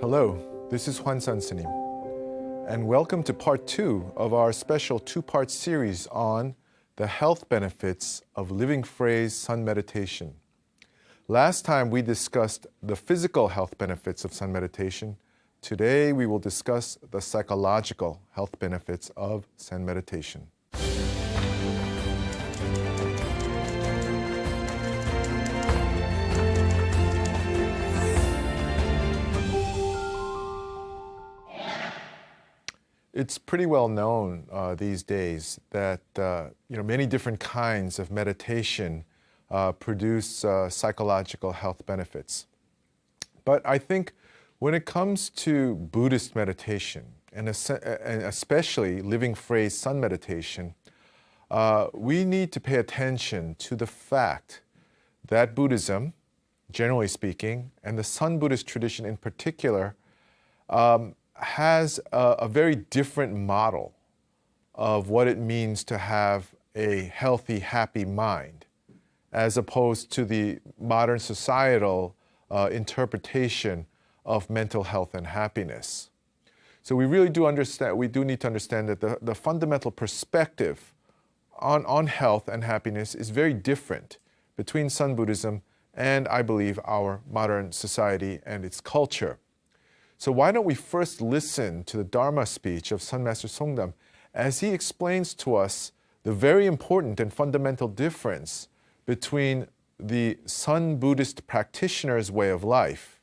Hello, this is Hwan San Sanim, and welcome to part 2 of our special 2-part series on the health benefits of living phrase sun meditation. Last time we discussed the physical health benefits of sun meditation. Today we will discuss the psychological health benefits of sun meditation. It's pretty well known these days that many different kinds of meditation produce psychological health benefits. But I think when it comes to Buddhist meditation, and especially living phrase sun meditation, we need to pay attention to the fact that Buddhism, generally speaking, and the Sun Buddhist tradition in particular, has a very different model of what it means to have a healthy, happy mind, as opposed to the modern societal interpretation of mental health and happiness. So we really do understand, we do need to understand that the fundamental perspective on health and happiness is very different between Sun Buddhism and, I believe, our modern society and its culture. So why don't we first listen to the Dharma speech of Sun Master Songdam as he explains to us the very important and fundamental difference between the Sun Buddhist practitioner's way of life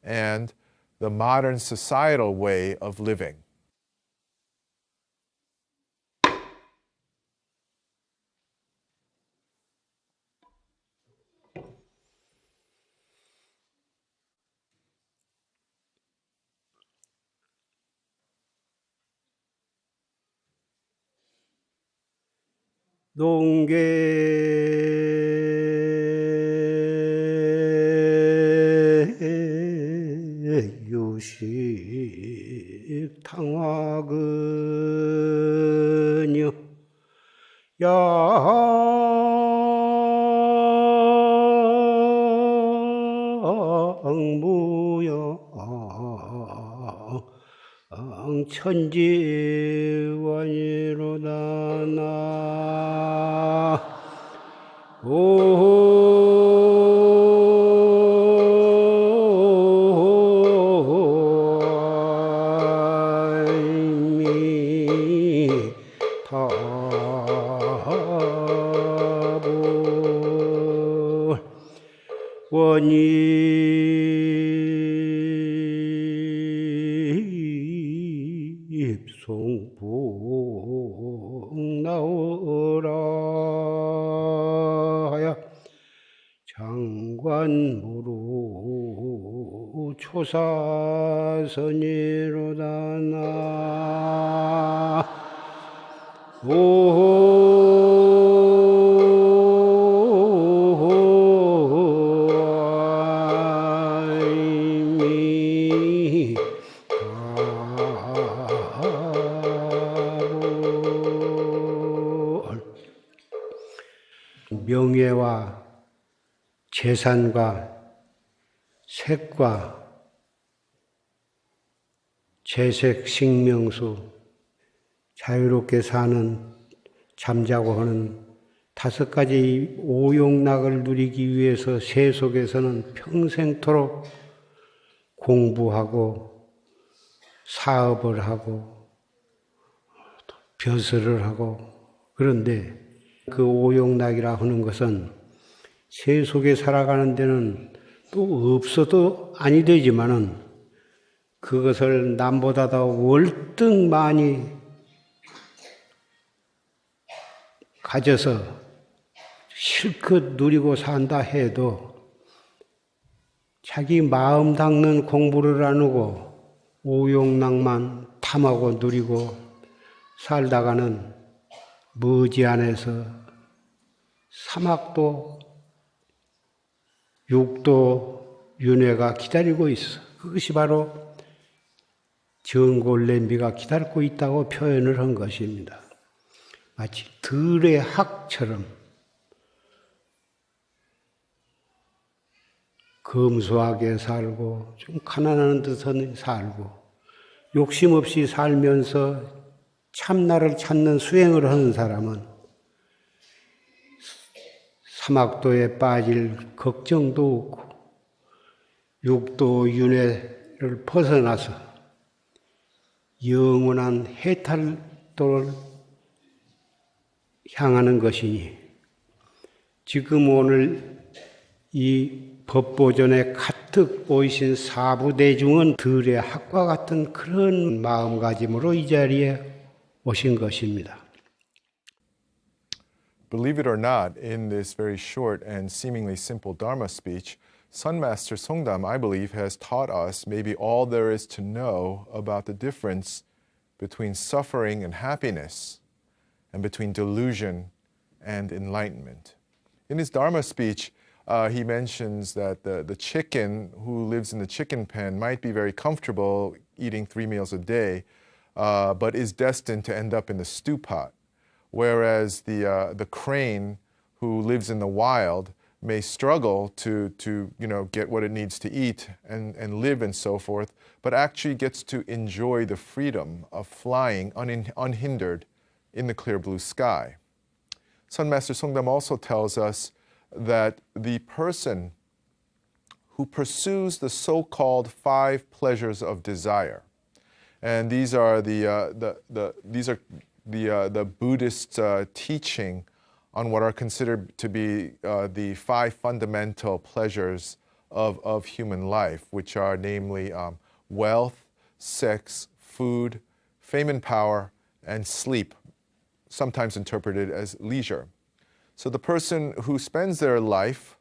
and the modern societal way of living. 농계 유식 탕화근요 양무여 천지원이로다나 입송복 나오라 장관무로 초사선이로다나 명예와 재산과 색과 재색, 식명수, 자유롭게 사는, 잠자고 하는 5가지 오욕락을 누리기 위해서 세속에서는 평생토록 공부하고 사업을 하고 벼슬을 하고 그런데 그 오욕락이라 하는 것은 세속에 살아가는 데는 또 없어도 아니 되지만은 그것을 남보다 더 월등 많이 가져서 실컷 누리고 산다 해도 자기 마음 닦는 공부를 안 하고 오욕락만 탐하고 누리고 살다가는 머지않아서 사막도 육도 윤회가 기다리고 있어. 그것이 바로 정골냄비가 기다리고 있다고 표현을 한 것입니다. 마치 들의 학처럼 검소하게 살고 좀 가난한 듯한 살고 욕심 없이 살면서 참나를 찾는 수행을 하는 사람은 사막도에 빠질 걱정도 없고 육도 윤회를 벗어나서 영원한 해탈도를 향하는 것이니 지금 오늘 이 법보전에 가득 보이신 사부대중은 들의 학과 같은 그런 마음가짐으로 이 자리에 오신 것입니다. Believe it or not, in this very short and seemingly simple Dharma speech, Sun Master Songdam, I believe, has taught us maybe all there is to know about the difference between suffering and happiness, and between delusion and enlightenment. In his Dharma speech, he mentions that the chicken who lives in the chicken pen might be very comfortable eating 3 meals a day, but is destined to end up in the stew pot. Whereas the crane who lives in the wild may struggle to get what it needs to eat and live and so forth, but actually gets to enjoy the freedom of flying unhindered in the clear blue sky. Sun Master Songdam also tells us that the person who pursues the so-called 5 pleasures of desire, and these are the Buddhist teaching on what are considered to be the 5 fundamental pleasures of human life, which are namely wealth, sex, food, fame and power, and sleep, sometimes interpreted as leisure. So the person who spends their life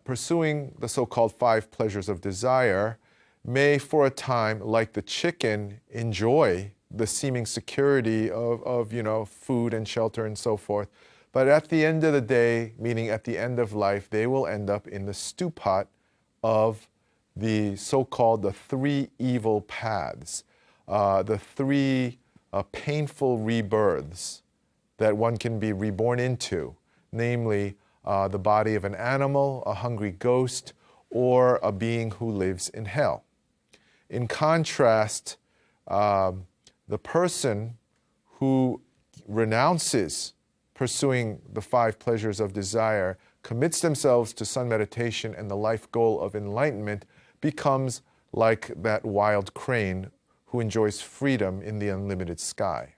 pursuing the so-called 5 pleasures of desire may, for a time, like the chicken, enjoy the seeming security of food and shelter and so forth. But at the end of the day, meaning at the end of life, they will end up in the stew pot of the so-called the 3 evil paths, the 3 painful rebirths that one can be reborn into, namely the body of an animal, a hungry ghost, or a being who lives in hell. In contrast, the person who renounces pursuing the 5 pleasures of desire, commits themselves to sun meditation and the life goal of enlightenment, becomes like that wild crane who enjoys freedom in the unlimited sky.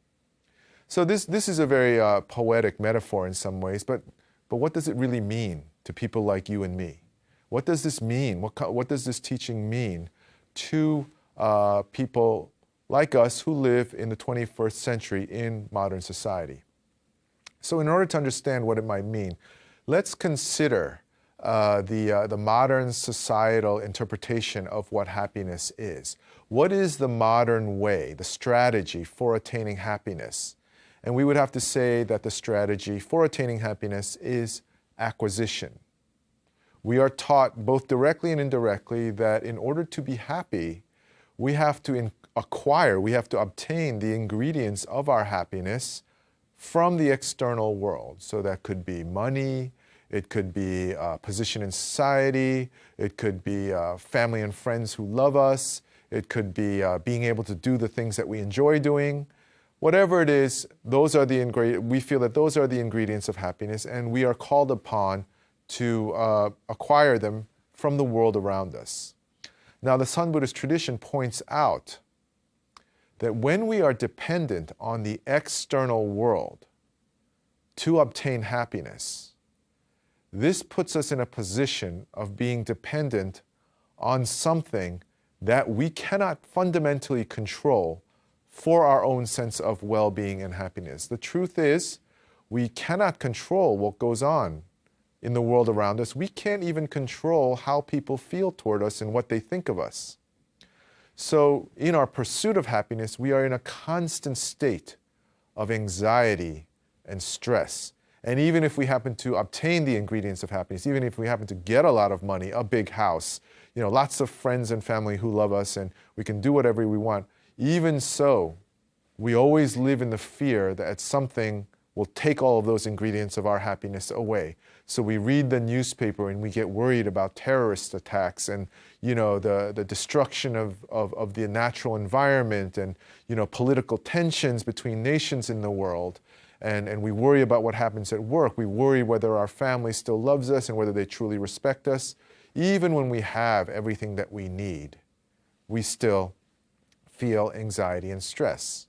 So this is a very poetic metaphor in some ways, but what does it really mean to people like you and me? What does this mean? What does this teaching mean to people like us who live in the 21st century in modern society? So in order to understand what it might mean, let's consider the modern societal interpretation of what happiness is. What is the modern way, the strategy for attaining happiness? And we would have to say that the strategy for attaining happiness is acquisition. We are taught both directly and indirectly that in order to be happy, we have to obtain the ingredients of our happiness from the external world. So that could be money, it could be position in society, it could be family and friends who love us, it could be being able to do the things that we enjoy doing. Whatever it is, we feel that those are the ingredients of happiness, and we are called upon to acquire them from the world around us. Now, the Sun Buddhist tradition points out that when we are dependent on the external world to obtain happiness, this puts us in a position of being dependent on something that we cannot fundamentally control for our own sense of well-being and happiness. The truth is, we cannot control what goes on in the world around us. We can't even control how people feel toward us and what they think of us. So in our pursuit of happiness, we are in a constant state of anxiety and stress. And even if we happen to obtain the ingredients of happiness, even if we happen to get a lot of money, a big house, lots of friends and family who love us, and we can do whatever we want, even so, we always live in the fear that something will take all of those ingredients of our happiness away. So we read the newspaper and we get worried about terrorist attacks and, the destruction of the natural environment and, political tensions between nations in the world. And we worry about what happens at work. We worry whether our family still loves us and whether they truly respect us. Even when we have everything that we need, we still feel anxiety and stress.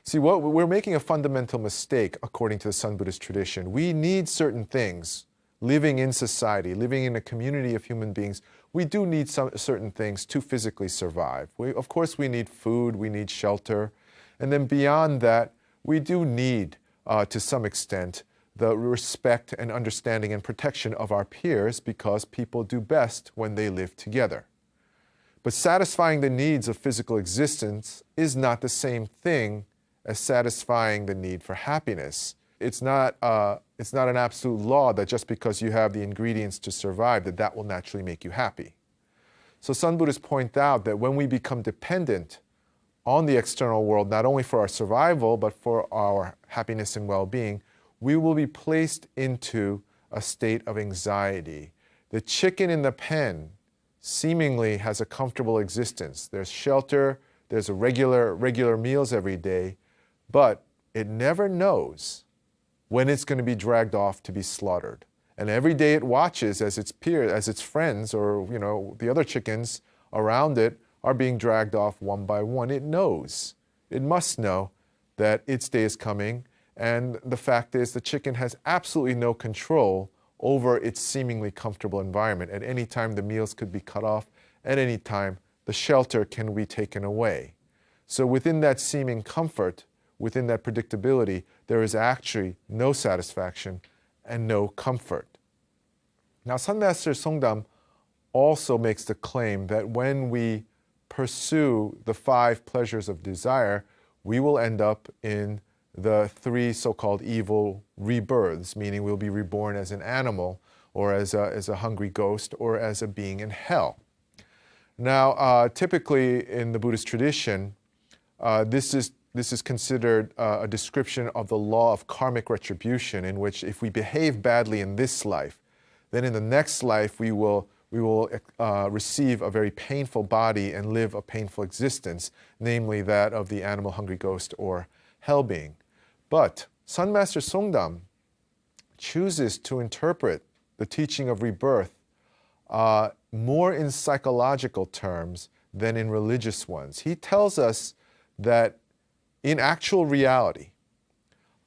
See, we're making a fundamental mistake according to the Sun Buddhist tradition. We need certain things. Living in society, living in a community of human beings, we do need certain things to physically survive. Of course, we need food, we need shelter. And then beyond that, we do need, to some extent, the respect and understanding and protection of our peers because people do best when they live together. But satisfying the needs of physical existence is not the same thing as satisfying the need for happiness. It's not an absolute law that just because you have the ingredients to survive, that will naturally make you happy. So Sun Buddhists point out that when we become dependent on the external world, not only for our survival, but for our happiness and well-being, we will be placed into a state of anxiety. The chicken in the pen seemingly has a comfortable existence. There's shelter, there's a regular meals every day, but it never knows when it's going to be dragged off to be slaughtered. And every day it watches as its peers, as its friends, or the other chickens around it are being dragged off one by one. It knows. It must know that its day is coming. And the fact is the chicken has absolutely no control over its seemingly comfortable environment. At any time the meals could be cut off. At any time the shelter can be taken away. So within that seeming comfort, within that predictability, there is actually no satisfaction and no comfort. Now, Sun Master Songdam also makes the claim that when we pursue the 5 pleasures of desire, we will end up in the 3 so-called evil rebirths, meaning we'll be reborn as an animal or as a hungry ghost or as a being in hell. Now, typically in the Buddhist tradition, this is considered a description of the law of karmic retribution, in which if we behave badly in this life, then in the next life we will receive a very painful body and live a painful existence, namely that of the animal hungry ghost or hell being. But Sun Master Songdam chooses to interpret the teaching of rebirth more in psychological terms than in religious ones. He tells us that in actual reality,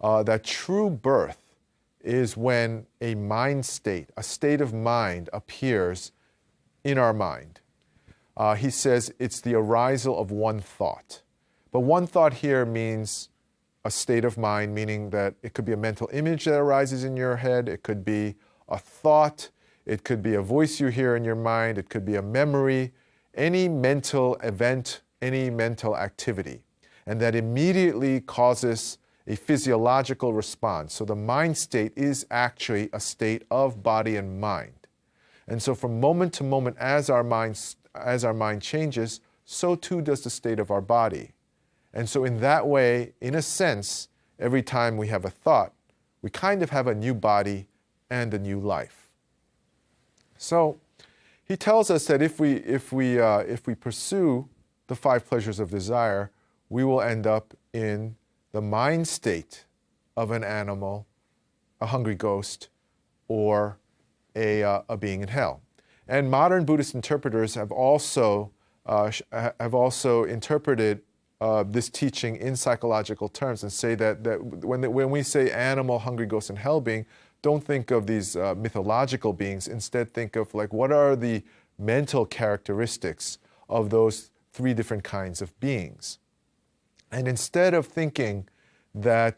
that true birth is when a mind state, a state of mind appears in our mind. He says it's the arisal of one thought. But one thought here means a state of mind, meaning that it could be a mental image that arises in your head, it could be a thought, it could be a voice you hear in your mind, it could be a memory, any mental event, any mental activity. And that immediately causes a physiological response. So the mind state is actually a state of body and mind. And so from moment to moment, as our mind changes, so too does the state of our body. And so in that way, in a sense, every time we have a thought, we kind of have a new body and a new life. So he tells us that if we pursue the 5 pleasures of desire, we will end up in the mind state of an animal, a hungry ghost, or a being in hell. And modern Buddhist interpreters have also interpreted this teaching in psychological terms and say that when we say animal, hungry ghost, and hell being, don't think of these mythological beings. Instead, think of what are the mental characteristics of those 3 different kinds of beings. And instead of thinking that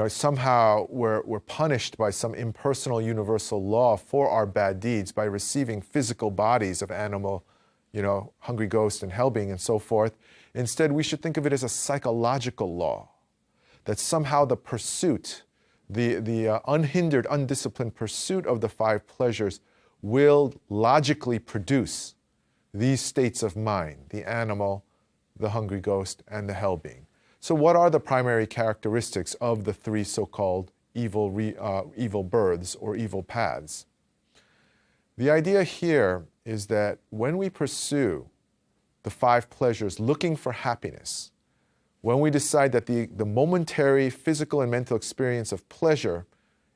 somehow we're punished by some impersonal universal law for our bad deeds by receiving physical bodies of animal, hungry ghost and hell being and so forth, instead we should think of it as a psychological law, that somehow the pursuit, the unhindered, undisciplined pursuit of the 5 pleasures will logically produce these states of mind, the animal, the hungry ghost, and the hell being. So what are the primary characteristics of the three so-called evil births or evil paths? The idea here is that when we pursue the five pleasures looking for happiness, when we decide that the momentary physical and mental experience of pleasure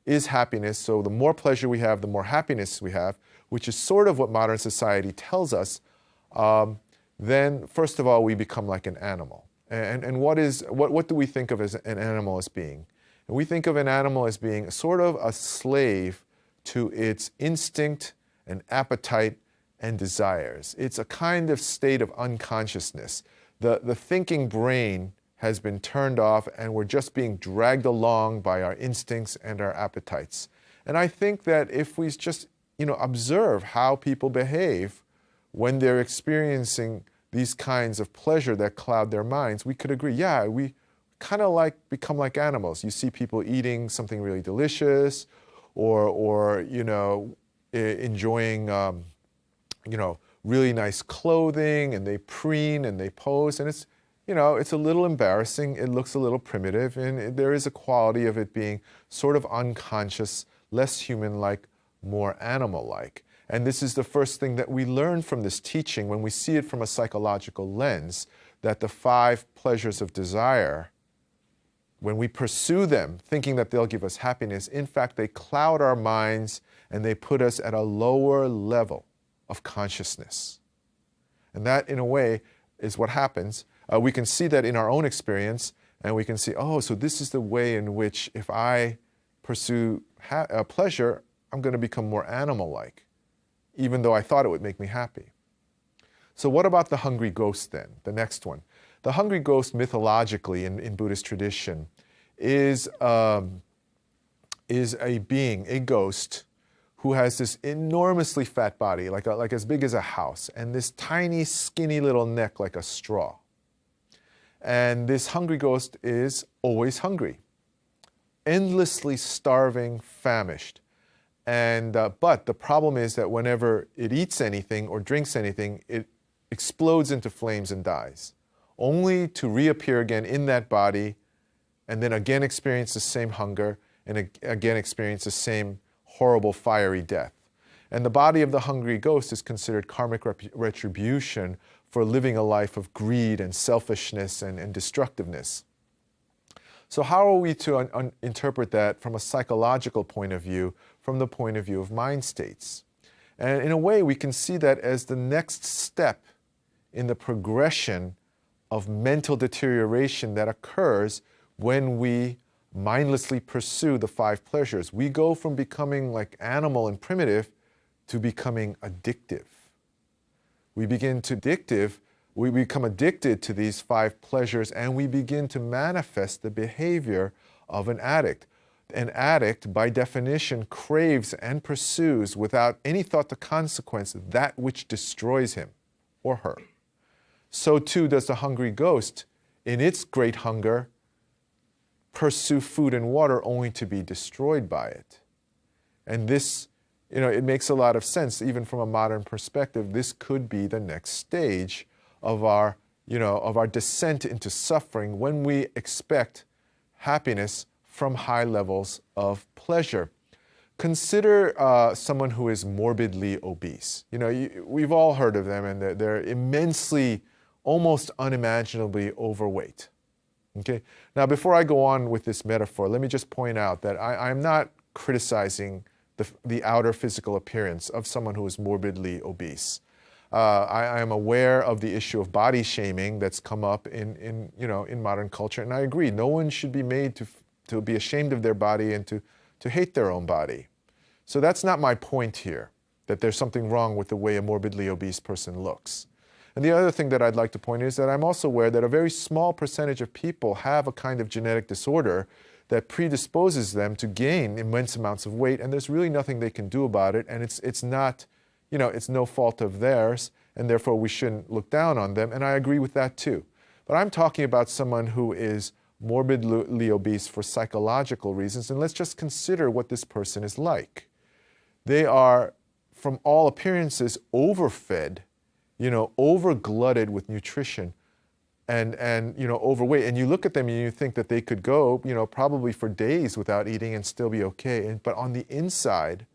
is happiness, so the more pleasure we have, the more happiness we have, which is sort of what modern society tells us, then first of all, we become like an animal. And what do we think of as an animal as being? And we think of an animal as being sort of a slave to its instinct and appetite and desires. It's a kind of state of unconsciousness. The thinking brain has been turned off and we're just being dragged along by our instincts and our appetites. And I think that if we just, observe how people behave when they're experiencing these kinds of pleasure that cloud their minds, we could agree, yeah, we kind of become like animals. You see people eating something really delicious or enjoying, really nice clothing, and they preen and they pose, and it's a little embarrassing. It looks a little primitive, and there is a quality of it being sort of unconscious, less human-like, more animal-like. And this is the first thing that we learn from this teaching when we see it from a psychological lens, that the five pleasures of desire, when we pursue them, thinking that they'll give us happiness, in fact, they cloud our minds and they put us at a lower level of consciousness. And that, in a way, is what happens. We can see that in our own experience, and we can see, so this is the way in which if I pursue pleasure, I'm going to become more animal-like, even though I thought it would make me happy. So what about the hungry ghost then, the next one? The hungry ghost, mythologically in Buddhist tradition, is a being, a ghost, who has this enormously fat body, like as big as a house, and this tiny, skinny little neck like a straw. And this hungry ghost is always hungry, endlessly starving, famished. And but the problem is that whenever it eats anything or drinks anything, it explodes into flames and dies, only to reappear again in that body and then again experience the same hunger and again experience the same horrible fiery death. And the body of the hungry ghost is considered karmic retribution for living a life of greed and selfishness and destructiveness. So how are we to interpret that from a psychological point of view, from the point of view of mind states? And in a way, we can see that as the next step in the progression of mental deterioration that occurs when we mindlessly pursue the five pleasures. We go from becoming like animal and primitive to becoming addictive. We become addicted to these five pleasures, and we begin to manifest the behavior of an addict. An addict, by definition, craves and pursues, without any thought to consequence, that which destroys him or her. So too does the hungry ghost, in its great hunger, pursue food and water only to be destroyed by it. And this, it makes a lot of sense, even from a modern perspective. This could be the next stage of our descent into suffering when we expect happiness from high levels of pleasure. Consider someone who is morbidly obese. We've all heard of them, and they're immensely, almost unimaginably overweight. Okay. Now, before I go on with this metaphor, let me just point out that I'm not criticizing the outer physical appearance of someone who is morbidly obese. I am aware of the issue of body shaming that's come up in modern culture, and I agree. No one should be made to be ashamed of their body and to hate their own body. So that's not my point here, that there's something wrong with the way a morbidly obese person looks. And the other thing that I'd like to point out is that I'm also aware that a very small percentage of people have a kind of genetic disorder that predisposes them to gain immense amounts of weight, and there's really nothing they can do about it, and it's not, it's no fault of theirs, and therefore we shouldn't look down on them, and I agree with that too. But I'm talking about someone who is morbidly obese for psychological reasons, and let's just consider what this person is like. They are, from all appearances, overfed, over-glutted with nutrition, and overweight, and you look at them and you think that they could go probably for days without eating and still be okay, but on the inside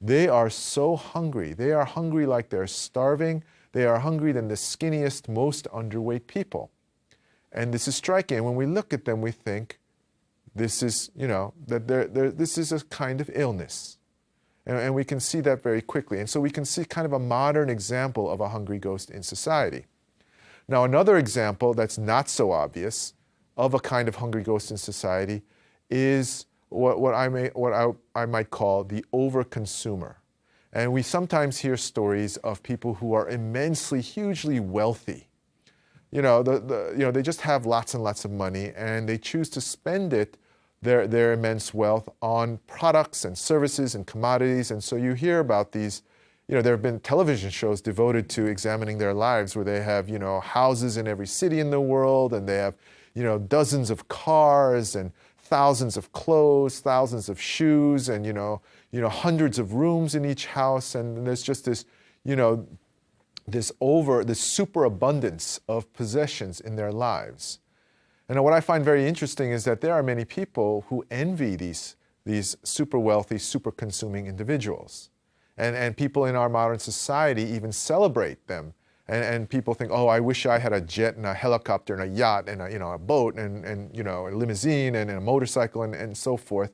they are so hungry. They are hungry like they're starving. They are hungry than the skinniest, most underweight people. And this is striking. And when we look at them, we think this is this is a kind of illness, and we can see that very quickly. And so we can see kind of a modern example of a hungry ghost in society. Now, another example that's not so obvious of a kind of hungry ghost in society is what I might call the overconsumer. And we sometimes hear stories of people who are immensely, hugely wealthy. They just have lots and lots of money, and they choose to spend their immense wealth on products and services and commodities. And so you hear about these. There have been television shows devoted to examining their lives where they have, houses in every city in the world, and they have, dozens of cars and thousands of clothes, thousands of shoes, and, hundreds of rooms in each house. And there's just this, this superabundance of possessions in their lives. And what I find very interesting is that there are many people who envy these super wealthy, super consuming individuals. And people in our modern society even celebrate them. And people think, oh, I wish I had a jet and a helicopter and a yacht and a boat and a limousine and a motorcycle and so forth.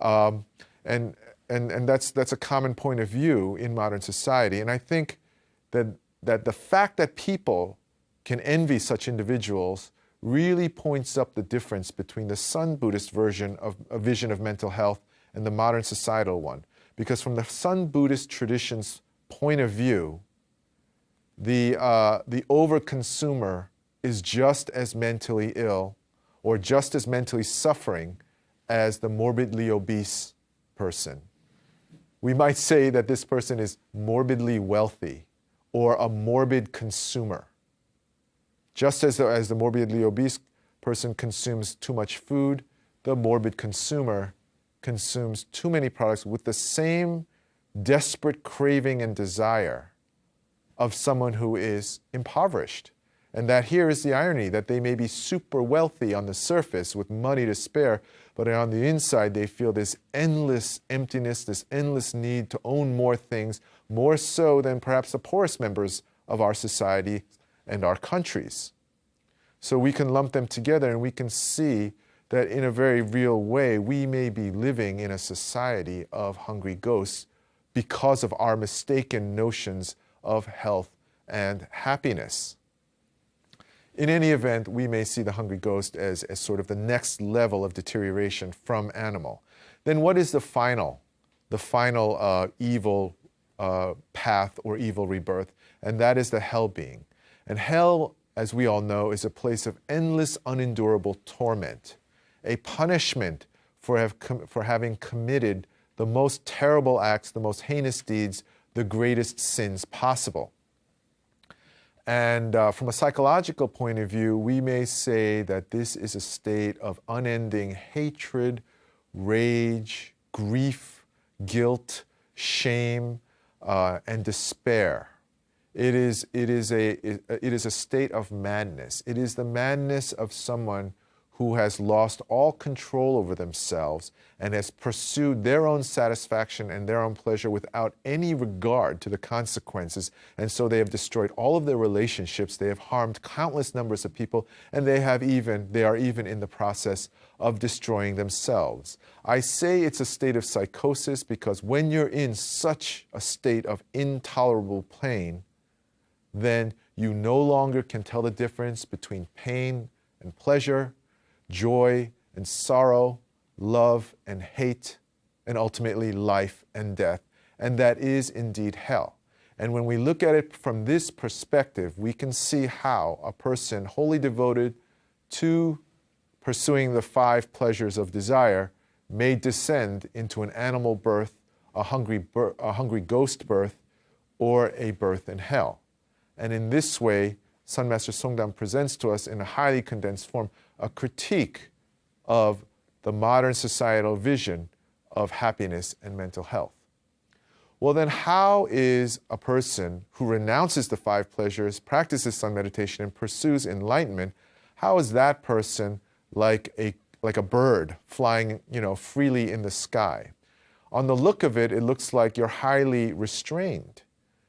And that's a common point of view in modern society. And I think that the fact that people can envy such individuals really points up the difference between the Sun Buddhist vision of mental health and the modern societal one. Because from the Sun Buddhist tradition's point of view, the overconsumer is just as mentally ill or just as mentally suffering as the morbidly obese person. We might say that this person is morbidly wealthy or a morbid consumer. Just as the morbidly obese person consumes too much food, the morbid consumer consumes too many products with the same desperate craving and desire of someone who is impoverished. And that here is the irony, that they may be super wealthy on the surface with money to spare, but on the inside they feel this endless emptiness, this endless need to own more things, more so than perhaps the poorest members of our society and our countries. So we can lump them together and we can see that in a very real way, we may be living in a society of hungry ghosts because of our mistaken notions of health and happiness. In any event, we may see the hungry ghost as sort of the next level of deterioration from animal. Then what is the final evil path or evil rebirth? And that is the hell being. And hell, as we all know, is a place of endless, unendurable torment, a punishment for having committed the most terrible acts, the most heinous deeds, the greatest sins possible. And from a psychological point of view, we may say that this is a state of unending hatred, rage, grief, guilt, shame, and despair. It is a state of madness. It is the madness of someone who has lost all control over themselves and has pursued their own satisfaction and their own pleasure without any regard to the consequences. And so they have destroyed all of their relationships, they have harmed countless numbers of people, and they are even in the process of destroying themselves. I say it's a state of psychosis because when you're in such a state of intolerable pain, then you no longer can tell the difference between pain and pleasure, joy and sorrow, love and hate, and ultimately life and death. And that is indeed hell. And when we look at it from this perspective, we can see how a person wholly devoted to pursuing the 5 pleasures of desire may descend into an animal birth, a hungry ghost birth, or a birth in hell. And in this way, Sun Master Songdan presents to us in a highly condensed form a critique of the modern societal vision of happiness and mental health. Well, then how is a person who renounces the five pleasures, practices sun meditation, and pursues enlightenment, how is that person like a bird flying, freely in the sky? On the look of it, it looks like you're highly restrained.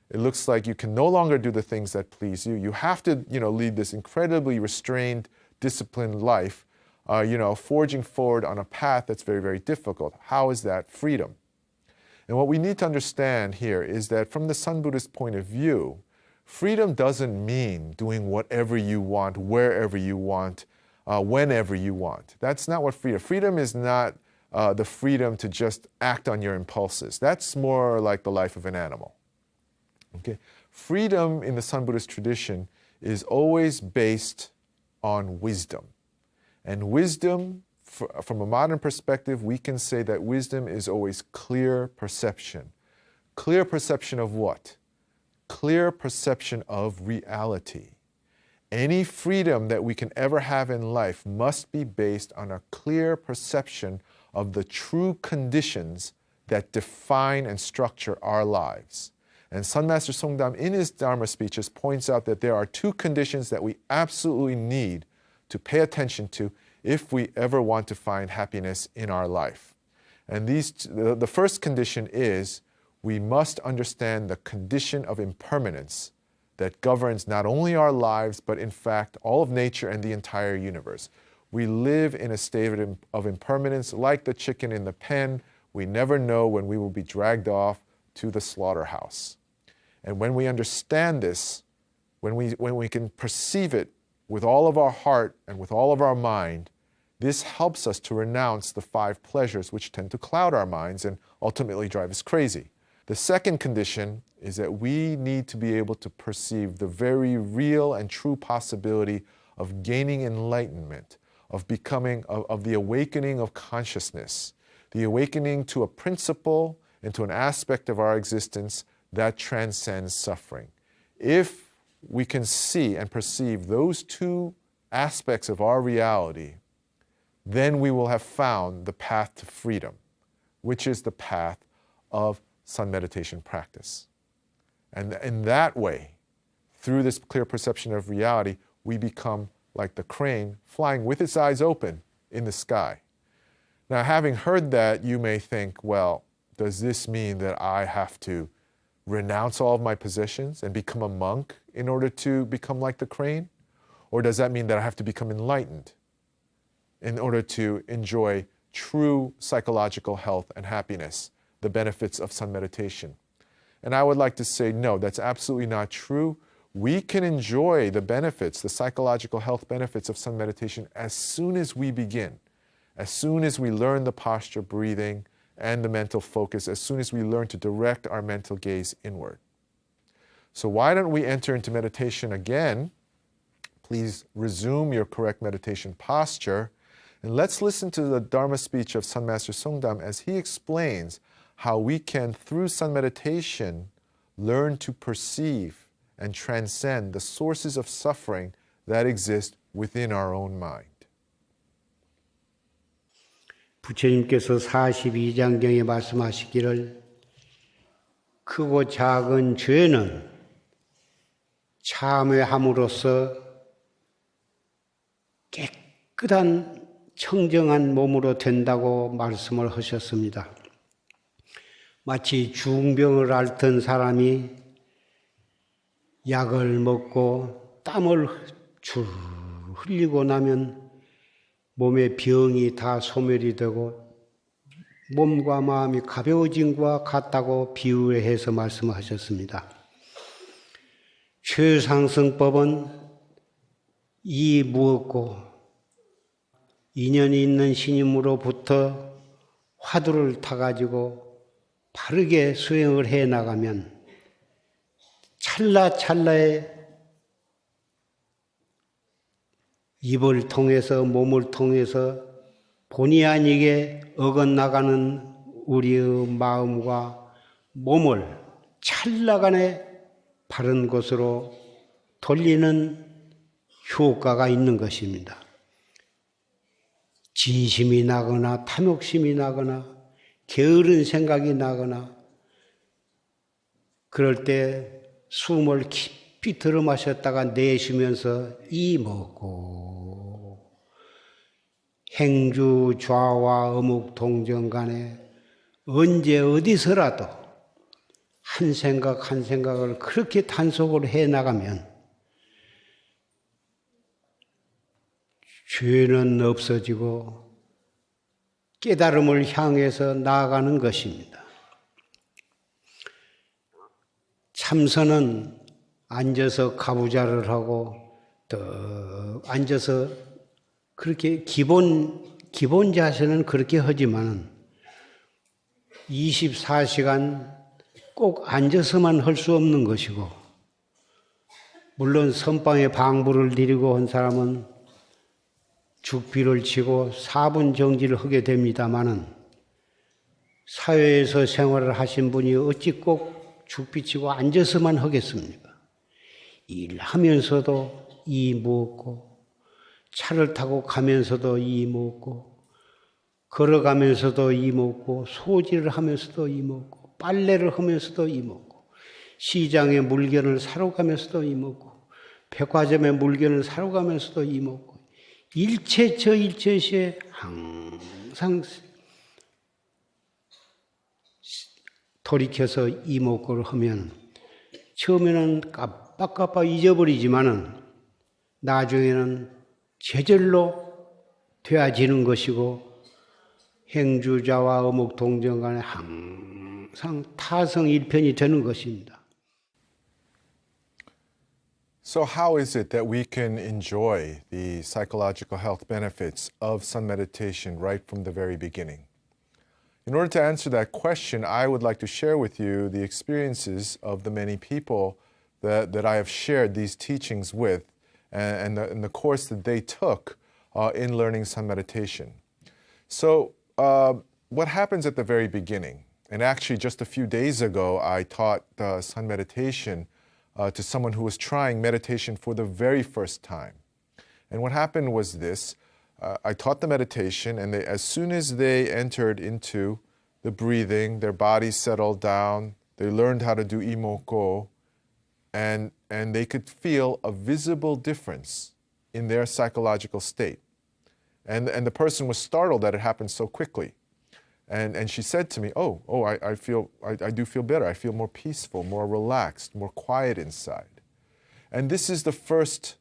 It looks like you can no longer do the things that please you. You have to, lead this incredibly restrained, disciplined life, forging forward on a path that's very, very difficult. How is that freedom? And what we need to understand here is that from the Sun Buddhist point of view, freedom doesn't mean doing whatever you want, wherever you want, whenever you want. That's not what freedom. Freedom is not the freedom to just act on your impulses. That's more like the life of an animal. Okay? Freedom in the Sun Buddhist tradition is always based on wisdom. And wisdom, from a modern perspective, we can say that wisdom is always clear perception. Clear perception of what? Clear perception of reality. Any freedom that we can ever have in life must be based on a clear perception of the true conditions that define and structure our lives. And Sun Master Songdam, in his Dharma speeches, points out that there are two conditions that we absolutely need to pay attention to if we ever want to find happiness in our life. And the first condition is we must understand the condition of impermanence that governs not only our lives, but in fact, all of nature and the entire universe. We live in a state of impermanence like the chicken in the pen. We never know when we will be dragged off to the slaughterhouse. And when we understand this, when we can perceive it with all of our heart and with all of our mind, this helps us to renounce the five pleasures which tend to cloud our minds and ultimately drive us crazy. The second condition is that we need to be able to perceive the very real and true possibility of gaining enlightenment, of the awakening of consciousness, the awakening to a principle and to an aspect of our existence that transcends suffering. If we can see and perceive those two aspects of our reality, then we will have found the path to freedom, which is the path of sun meditation practice. And in that way, through this clear perception of reality, we become like the crane flying with its eyes open in the sky. Now, having heard that, you may think, well, does this mean that I have to renounce all of my possessions and become a monk in order to become like the crane? Or does that mean that I have to become enlightened in order to enjoy true psychological health and happiness, the benefits of sun meditation? And I would like to say, no, that's absolutely not true. We can enjoy the benefits, the psychological health benefits of sun meditation as soon as we begin, as soon as we learn the posture, breathing, and the mental focus, as soon as we learn to direct our mental gaze inward. So why don't we enter into meditation again? Please resume your correct meditation posture. And let's listen to the Dharma speech of Sun Master Songdam as he explains how we can, through sun meditation, learn to perceive and transcend the sources of suffering that exist within our own mind. 부처님께서 42장경에 말씀하시기를 크고 작은 죄는 참회함으로써 깨끗한 청정한 몸으로 된다고 말씀을 하셨습니다. 마치 중병을 앓던 사람이 약을 먹고 땀을 줄 흘리고 나면 몸의 병이 다 소멸이 되고 몸과 마음이 가벼워진 것과 같다고 비유해서 말씀하셨습니다. 최상승법은 이 무엇고 인연이 있는 신임으로부터 화두를 타가지고 바르게 수행을 해 나가면 찰나찰나에 입을 통해서 몸을 통해서 본의 아니게 어긋나가는 우리의 마음과 몸을 찰나간에 바른 곳으로 돌리는 효과가 있는 것입니다. 진심이 나거나 탐욕심이 나거나 게으른 생각이 나거나 그럴 때 숨을 깊이 들어 마셨다가 내쉬면서 이먹고 행주 좌와 어묵 동정 간에 언제 어디서라도 한 생각 한 생각을 그렇게 단속을 해나가면 죄는 없어지고 깨달음을 향해서 나아가는 것입니다. 참선은 앉아서 가부좌를 하고 또 앉아서 그렇게 기본 자세는 그렇게 하지만 24시간 꼭 앉아서만 할 수 없는 것이고 물론 선방에 방부를 드리고 한 사람은 죽비를 치고 4분 정지를 하게 됩니다마는 사회에서 생활을 하신 분이 어찌 꼭 죽비 치고 앉아서만 하겠습니까? 일하면서도 이 먹고 차를 타고 가면서도 이 먹고 걸어가면서도 이 먹고 소지를 하면서도 이 먹고 빨래를 하면서도 이 먹고 시장에 물건을 사러 가면서도 이 먹고 백화점에 물건을 사러 가면서도 이 먹고 일체처 일체시에 항상 돌이켜서 이 먹고를 하면 처음에는 깜빡깜빡 잊어버리지만은 나중에는 제절로 되어지는 것이고 행주자와 어묵 동정 간에 항상 타성일편이 되는 것입니다. So how is it that we can enjoy the psychological health benefits of sun meditation right from the very beginning? In order to answer that question, I would like to share with you the experiences of the many people that I have shared these teachings with and the course that they took in learning sun meditation. So what happens at the very beginning? And actually just a few days ago, I taught sun meditation to someone who was trying meditation for the very first time. And what happened was this. I taught the meditation, and as soon as they entered into the breathing, their body settled down, they learned how to do imoko, and they could feel a visible difference in their psychological state. And the person was startled that it happened so quickly. And she said to me, I do feel better. I feel more peaceful, more relaxed, more quiet inside. And this is the first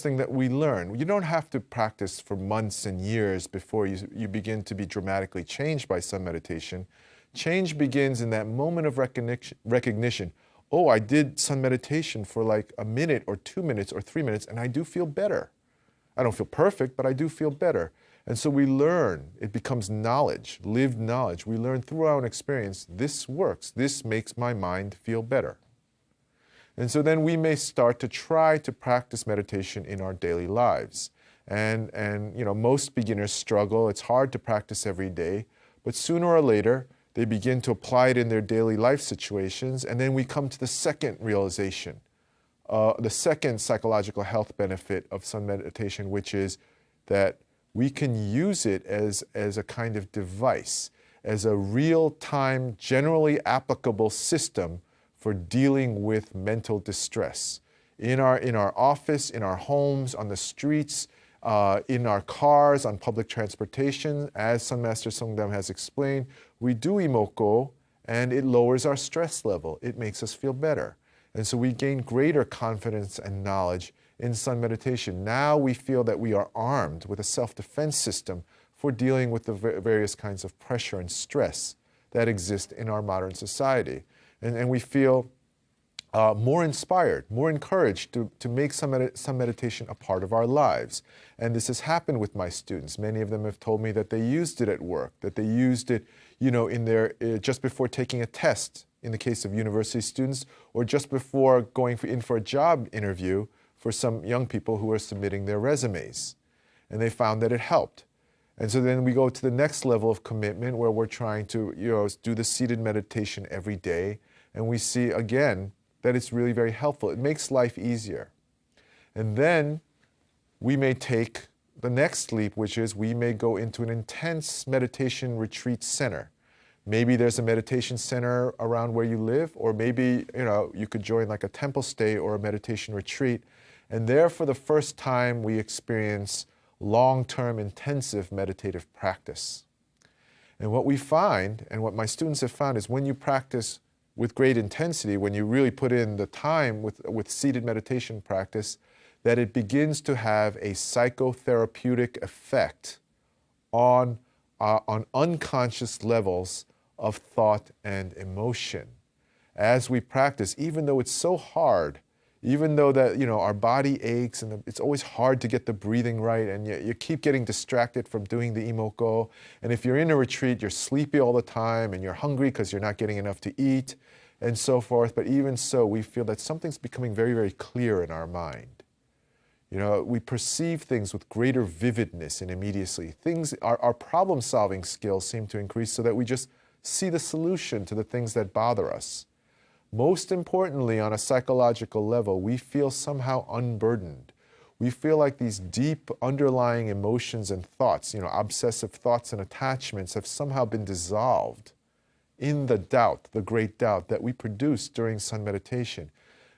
thing that we learn. You don't have to practice for months and years before you begin to be dramatically changed by sun meditation. Change begins in that moment of recognition. Oh, I did sun meditation for like a minute or 2 minutes or 3 minutes, and I do feel better. I don't feel perfect, but I do feel better. And so we learn, it becomes knowledge, lived knowledge. We learn through our own experience, this works, this makes my mind feel better. And so then we may start to try to practice meditation in our daily lives. And most beginners struggle. It's hard to practice every day, but sooner or later, they begin to apply it in their daily life situations. And then we come to the second realization, the second psychological health benefit of sun meditation, which is that we can use it as a kind of device, as a real-time, generally applicable system for dealing with mental distress. In our office, in our homes, on the streets, in our cars, on public transportation, as Sun Master Songdam has explained, we do imoko, and it lowers our stress level. It makes us feel better. And so we gain greater confidence and knowledge in sun meditation. Now we feel that we are armed with a self-defense system for dealing with the various kinds of pressure and stress that exist in our modern society. And we feel more inspired, more encouraged to make sun meditation a part of our lives. And this has happened with my students. Many of them have told me that they used it at work, that they used it, in their just before taking a test, in the case of university students, or just before going in for a job interview for some young people who are submitting their resumes. And they found that it helped. And so then we go to the next level of commitment where we're trying to do the seated meditation every day. And we see again that it's really very helpful. It makes life easier. And then we may take the next leap, which is we may go into an intense meditation retreat center. Maybe there's a meditation center around where you live, or maybe you could join like a temple stay or a meditation retreat. And there, for the first time, we experience long-term intensive meditative practice. And what we find, and what my students have found, is when you practice with great intensity, when you really put in the time with seated meditation practice, that it begins to have a psychotherapeutic effect on unconscious levels of thought and emotion. As we practice, even though it's so hard, even though that our body aches and it's always hard to get the breathing right, and you keep getting distracted from doing the imoko, and if you're in a retreat, you're sleepy all the time and you're hungry because you're not getting enough to eat and so forth. But even so, we feel that something's becoming very, very clear in our mind. We perceive things with greater vividness and immediacy. Our problem-solving skills seem to increase so that we just see the solution to the things that bother us. Most importantly, on a psychological level, we feel somehow unburdened. We feel like these deep underlying emotions and thoughts, obsessive thoughts and attachments, have somehow been dissolved in the doubt, the great doubt that we produce during sun meditation.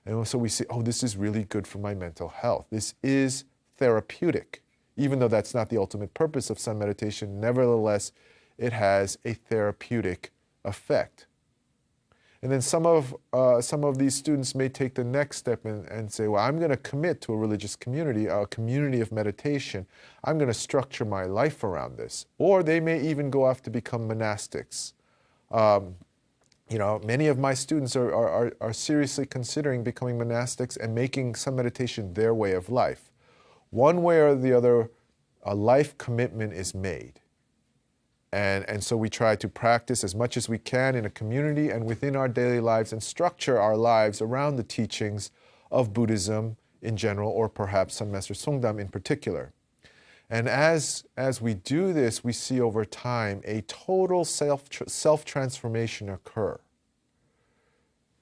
And so we say, oh, this is really good for my mental health. This is therapeutic. Even though that's not the ultimate purpose of sun meditation, nevertheless, it has a therapeutic effect. And then some of these students may take the next step and say, well, I'm going to commit to a religious community, a community of meditation. I'm going to structure my life around this. Or they may even go off to become monastics. Many of my students are seriously considering becoming monastics and making sun meditation their way of life. One way or the other, a life commitment is made. And so we try to practice as much as we can in a community and within our daily lives and structure our lives around the teachings of Buddhism in general, or perhaps Sun Master Songdam in particular. And as we do this, we see over time a total self-transformation occur.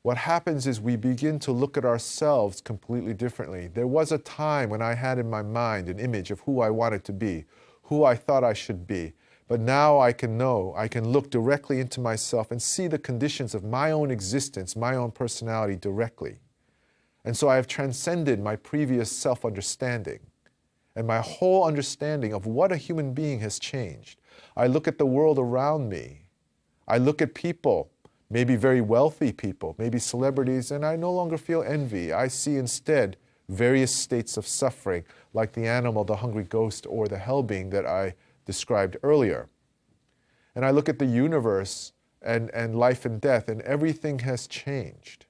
What happens is we begin to look at ourselves completely differently. There was a time when I had in my mind an image of who I wanted to be, who I thought I should be. But now I can look directly into myself and see the conditions of my own existence, my own personality directly. And so I have transcended my previous self-understanding. And my whole understanding of what a human being has changed. I look at the world around me. I look at people, maybe very wealthy people, maybe celebrities, and I no longer feel envy. I see instead various states of suffering, like the animal, the hungry ghost, or the hell being that I described earlier. And I look at the universe and life and death, and everything has changed.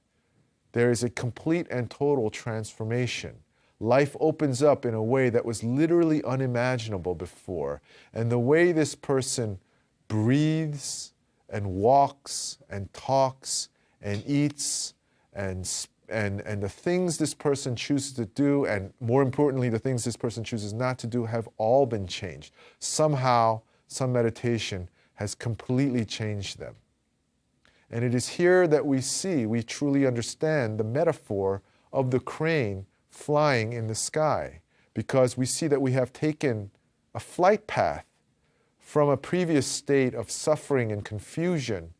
There is a complete and total transformation. Life opens up in a way that was literally unimaginable before. And the way this person breathes and walks and talks and eats and the things this person chooses to do, and more importantly, the things this person chooses not to do, have all been changed. Somehow, some meditation has completely changed them. And it is here that we truly understand the metaphor of the crane flying in the sky, because we see that we have taken a flight path from a previous state of suffering and confusion.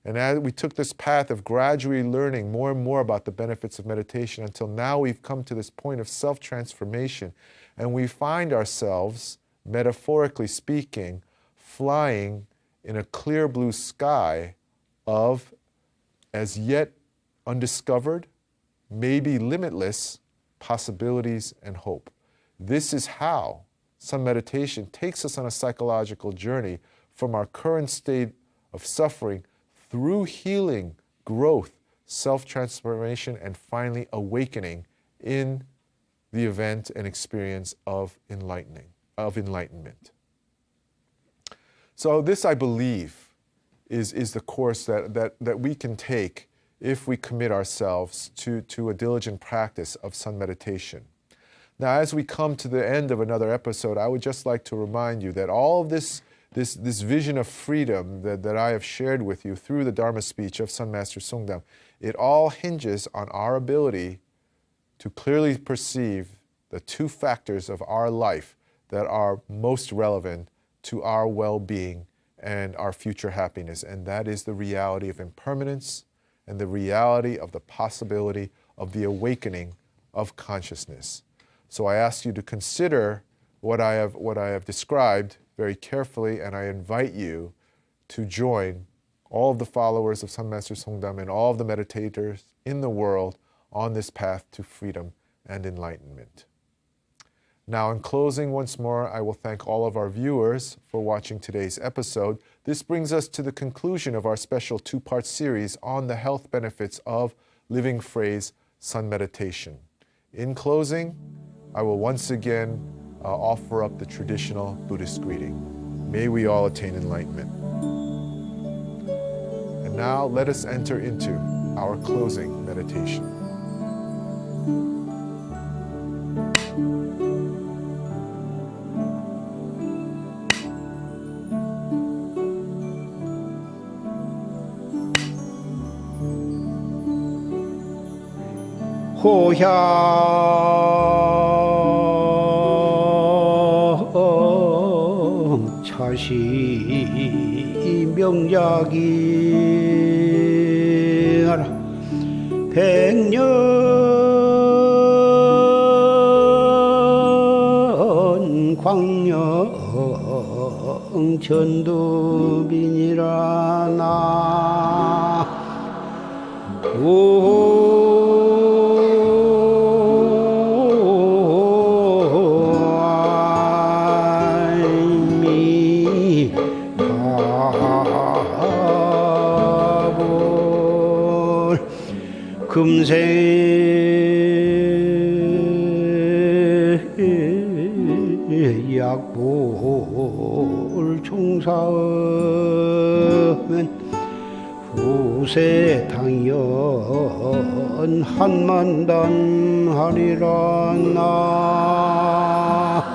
And as we took this path of gradually learning more and more about the benefits of meditation until now we've come to this point of self-transformation, and we find ourselves, metaphorically speaking, flying in a clear blue sky of as yet undiscovered, maybe limitless possibilities and hope. This is how sun meditation takes us on a psychological journey from our current state of suffering through healing, growth, self-transformation, and finally awakening in the event and experience of enlightenment. So this, I believe, is the course that we can take if we commit ourselves to a diligent practice of sun meditation. Now, as we come to the end of another episode, I would just like to remind you that all of this vision of freedom that I have shared with you through the Dharma speech of Sun Master Songdam, it all hinges on our ability to clearly perceive the two factors of our life that are most relevant to our well-being and our future happiness. And that is the reality of impermanence and the reality of the possibility of the awakening of consciousness. So I ask you to consider what I have described very carefully, and I invite you to join all of the followers of Sun Master Songdam and all of the meditators in the world on this path to freedom and enlightenment. Now, in closing, once more, I will thank all of our viewers for watching today's episode. This brings us to the conclusion of our special two-part series on the health benefits of living phrase sun meditation. In closing, I will once again offer up the traditional Buddhist greeting. May we all attain enlightenment. And now let us enter into our closing meditation. 호향 차시 명작이라 백년 광명 전두빈이라 나 금세 약볼 총사은 후세 당연 한만단 하리라 나